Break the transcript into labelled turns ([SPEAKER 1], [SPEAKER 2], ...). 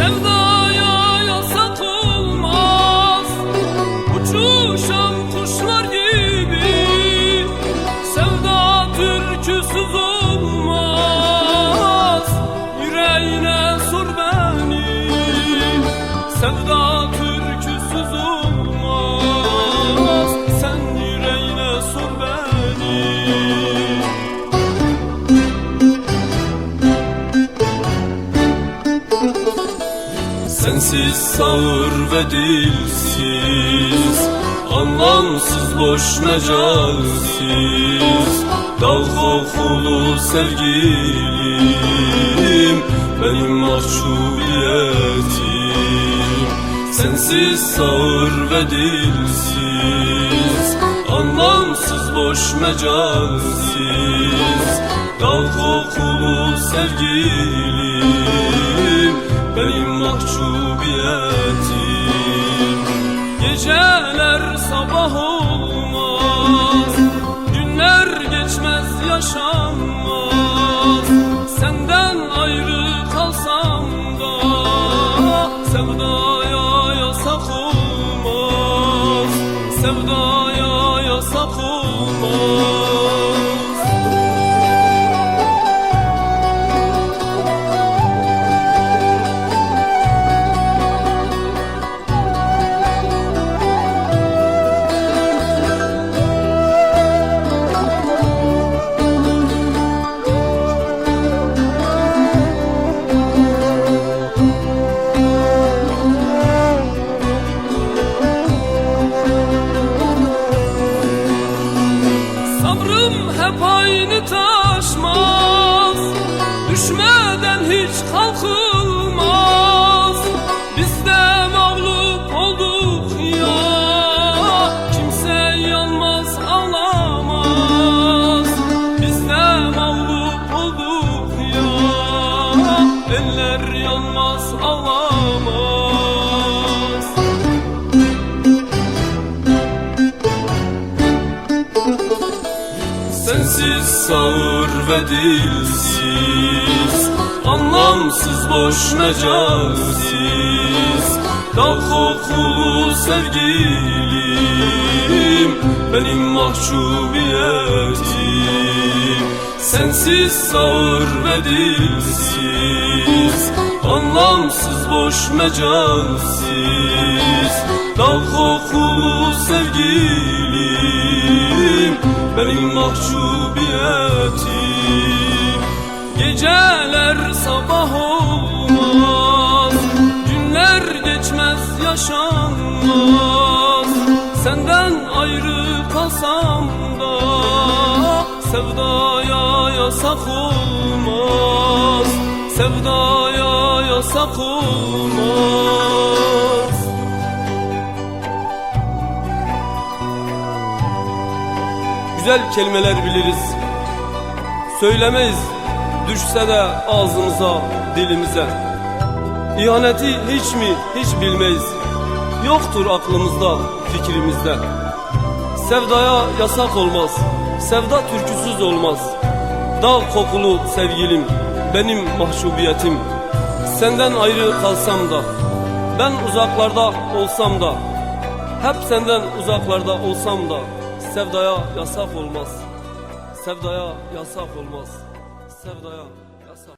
[SPEAKER 1] Sevdaya yasak olmaz, uçuşan kuşlar gibi. Sevda türküsüz olmaz, yüreğine sor beni. Sevda türküsüz olmaz, sen yüreğine sor beni. Sensiz sağır ve dilsiz, anlamsız boş mecalsiz, dal kokulu sevgilim, benim mahcubiyetim. Sensiz sağır ve dilsiz, anlamsız boş mecalsiz, dal kokulu sevgilim, benim mahcubiyetim. Geceler sabah olmaz, günler geçmez yaşanmaz. Senden ayrı kalsam da sevdaya yasak olmaz, sevdaya yasak olmaz. Sabrım hep aynı taşmaz, düşmeden hiç kalkılmaz. Biz de mağlup olduk ya, kimse yanmaz ağlamaz. Biz de mağlup olduk ya, eller yanmaz ağlamaz. Sensiz sağır ve dilsiz, anlamsız boş mecalsiz, dal kokulu sevgilim, benim mahcubiyetim. Sensiz sağır ve dilsiz, anlamsız boş mecalsiz, dal kokulu sevgilim, benim mahcubiyetim. Geceler sabah olmaz, günler geçmez yaşanmaz. Senden ayrı kalsam da sevdaya yasak olmaz, sevdaya yasak olmaz.
[SPEAKER 2] Güzel kelimeler biliriz, söylemeyiz, düşse de ağzımıza, dilimize. İhaneti hiç mi hiç bilmeyiz, yoktur aklımızda, fikrimizde. Sevdaya yasak olmaz, sevda türküsüz olmaz. Dal kokulu sevgilim, benim mahcubiyetim. Senden ayrı kalsam da, ben uzaklarda olsam da, hep senden uzaklarda olsam da, sevdaya yasak olmaz, sevdaya yasak olmaz, sevdaya